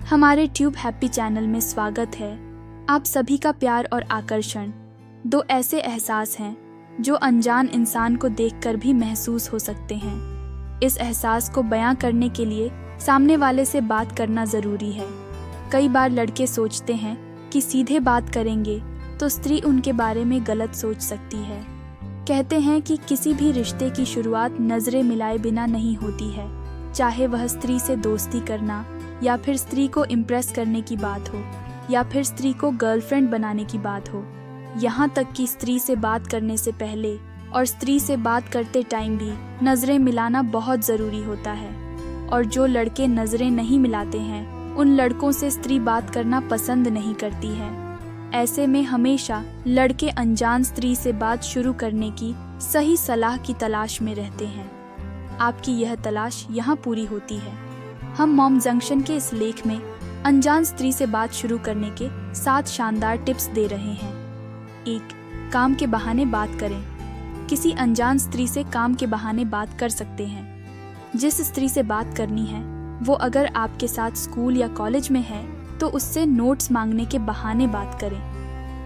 हमारे tube happy channel में स्वागत है। आप सभी का प्यार और आकर्षण दो ऐसे एहसास हैं जो अनजान इंसान को देखकर भी महसूस हो सकते हैं। इस एहसास को बयां करने के लिए सामने वाले से बात करना ज़रूरी है। कई बार लड़के सोचते हैं कि सीधे बात करेंगे तो स्त्री उनके बारे में गलत सोच सकती है। कहते हैं कि किसी भी रिश्ते की शुरुआत नज़रें मिलाए बिना नहीं होती है, चाहे वह स्त्री से दोस्ती करना या फिर स्त्री को इम्प्रेस करने की बात हो या फिर स्त्री को गर्लफ्रेंड बनाने की बात हो। यहाँ तक कि स्त्री से बात करने से पहले और स्त्री से बात करते टाइम भी नज़रें मिलाना बहुत ज़रूरी होता है। और जो लड़के नज़रें नहीं मिलाते हैं उन लड़कों से स्त्री बात करना पसंद नहीं करती है। ऐसे में हमेशा लड़के अनजान स्त्री से बात शुरू करने की सही सलाह की तलाश में रहते हैं। आपकी यह तलाश यहाँ पूरी होती है। हम मॉम जंक्शन के इस लेख में अनजान स्त्री से बात शुरू करने के 7 शानदार टिप्स दे रहे हैं। 1. काम के बहाने बात करें। किसी अनजान स्त्री से काम के बहाने बात कर सकते हैं। जिस स्त्री से बात करनी है वो अगर आपके साथ स्कूल या कॉलेज में है तो उससे नोट्स मांगने के बहाने बात करें।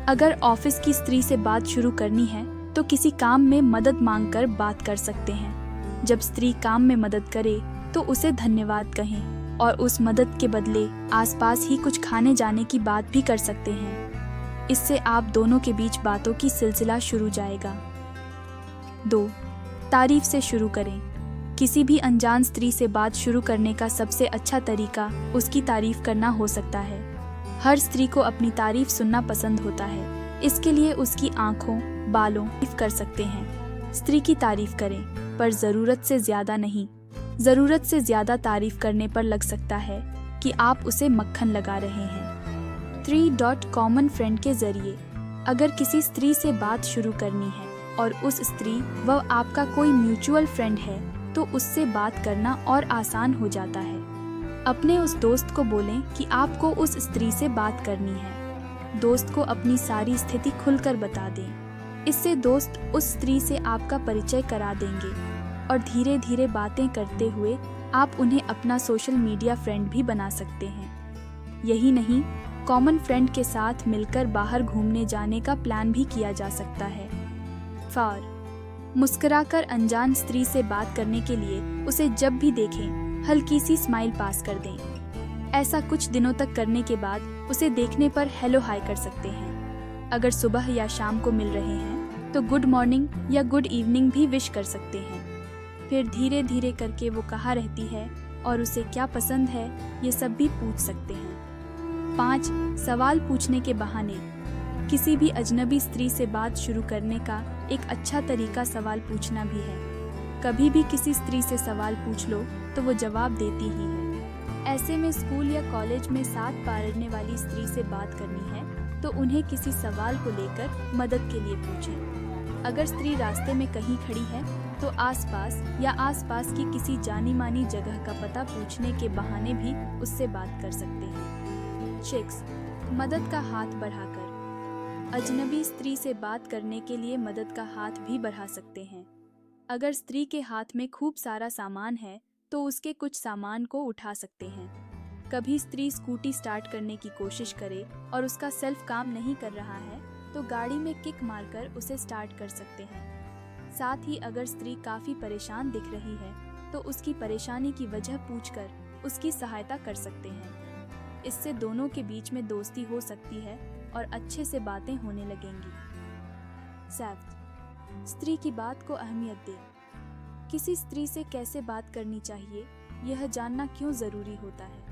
अगर ऑफिस की स्त्री से बात शुरू करनी है तो किसी काम में मदद मांगकर बात कर सकते हैं। जब स्त्री काम में मदद करे तो उसे धन्यवाद कहें और उस मदद के बदले आसपास ही कुछ खाने जाने की बात भी कर सकते हैं। इससे आप दोनों के बीच बातों की सिलसिला शुरू जाएगा। 2. तारीफ से शुरू करें। किसी भी अनजान स्त्री से बात शुरू करने का सबसे अच्छा तरीका उसकी तारीफ करना हो सकता है। हर स्त्री को अपनी तारीफ सुनना पसंद होता है, इसके लिए उसकी आंखों, बालों तारीफ कर सकते हैं। स्त्री की तारीफ करें पर ज़रूरत से ज़्यादा नहीं। ज़रूरत से ज़्यादा तारीफ करने पर लग सकता है कि आप उसे मक्खन लगा रहे हैं। 3. कॉमन फ्रेंड के जरिए। अगर किसी स्त्री से बात शुरू करनी है और उस स्त्री व आपका कोई म्यूचुअल फ्रेंड है तो उससे बात करना और आसान हो जाता है। अपने उस दोस्त को बोलें कि आपको उस स्त्री से बात करनी है। दोस्त को अपनी सारी स्थिति खुलकर बता दें। इससे दोस्त उस स्त्री से आपका परिचय करा देंगे और धीरे धीरे बातें करते हुए आप उन्हें अपना सोशल मीडिया फ्रेंड भी बना सकते हैं। यही नहीं, कॉमन फ्रेंड के साथ मिलकर बाहर घूमने जाने का प्लान भी किया जा सकता है। 4. मुस्कुराकर अनजान स्त्री से बात करने के लिए उसे जब भी देखें हल्की सी स्माइल पास कर दें। ऐसा कुछ दिनों तक करने के बाद उसे देखने पर हेलो हाय कर सकते हैं। अगर सुबह या शाम को मिल रहे हैं तो गुड मॉर्निंग या गुड इवनिंग भी विश कर सकते हैं। फिर धीरे धीरे करके वो कहाँ रहती है और उसे क्या पसंद है ये सब भी पूछ सकते हैं। 5. सवाल पूछने के बहाने। किसी भी अजनबी स्त्री से बात शुरू करने का एक अच्छा तरीका सवाल पूछना भी है। कभी भी किसी स्त्री से सवाल पूछ लो तो वो जवाब देती ही है। ऐसे में स्कूल या कॉलेज में साथ पढ़ने वाली स्त्री से बात करनी है तो उन्हें किसी सवाल को लेकर मदद के लिए पूछें। अगर स्त्री रास्ते में कहीं खड़ी है तो आसपास या आसपास की किसी जानी मानी जगह का पता पूछने के बहाने भी उससे बात कर सकते हैं। 6. मदद का हाथ बढ़ाकर। अजनबी स्त्री से बात करने के लिए मदद का हाथ भी बढ़ा सकते हैं। अगर स्त्री के हाथ में खूब सारा सामान है तो उसके कुछ सामान को उठा सकते हैं। कभी स्त्री स्कूटी स्टार्ट करने की कोशिश करे और उसका सेल्फ काम नहीं कर रहा है तो गाड़ी में किक मारकर उसे स्टार्ट कर सकते हैं। साथ ही अगर स्त्री काफ़ी परेशान दिख रही है तो उसकी परेशानी की वजह पूछकर उसकी सहायता कर सकते हैं। इससे दोनों के बीच में दोस्ती हो सकती है और अच्छे से बातें होने लगेंगी। 7. स्त्री की बात को अहमियत दें। किसी स्त्री से कैसे बात करनी चाहिए यह जानना क्यों ज़रूरी होता है।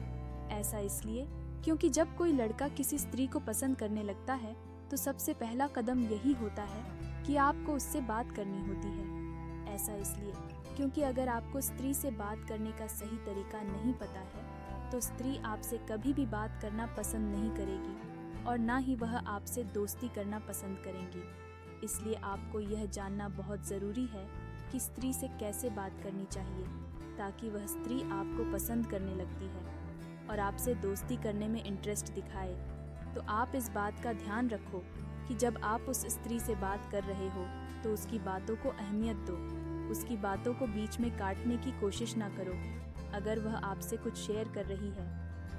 ऐसा इसलिए क्योंकि जब कोई लड़का किसी स्त्री को पसंद करने लगता है तो सबसे पहला कदम यही होता है कि आपको उससे बात करनी होती है। ऐसा इसलिए क्योंकि अगर आपको स्त्री से बात करने का सही तरीका नहीं पता है तो स्त्री आपसे कभी भी बात करना पसंद नहीं करेगी और ना ही वह आपसे दोस्ती करना पसंद करेंगी। इसलिए आपको यह जानना बहुत ज़रूरी है कि स्त्री से कैसे बात करनी चाहिए ताकि वह स्त्री आपको पसंद करने लगती है और आपसे दोस्ती करने में इंटरेस्ट दिखाए। तो आप इस बात का ध्यान रखो कि जब आप उस स्त्री से बात कर रहे हो तो उसकी बातों को अहमियत दो। उसकी बातों को बीच में काटने की कोशिश ना करो। अगर वह आपसे कुछ शेयर कर रही है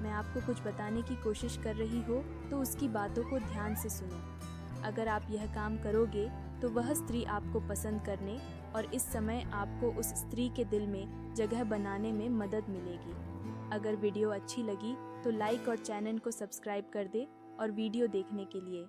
मैं आपको कुछ बताने की कोशिश कर रही हो तो उसकी बातों को ध्यान से सुनो। अगर आप यह काम करोगे तो वह स्त्री आपको पसंद करने और इस समय आपको उस स्त्री के दिल में जगह बनाने में मदद मिलेगी। अगर वीडियो अच्छी लगी तो लाइक और चैनल को सब्सक्राइब कर दे और वीडियो देखने के लिए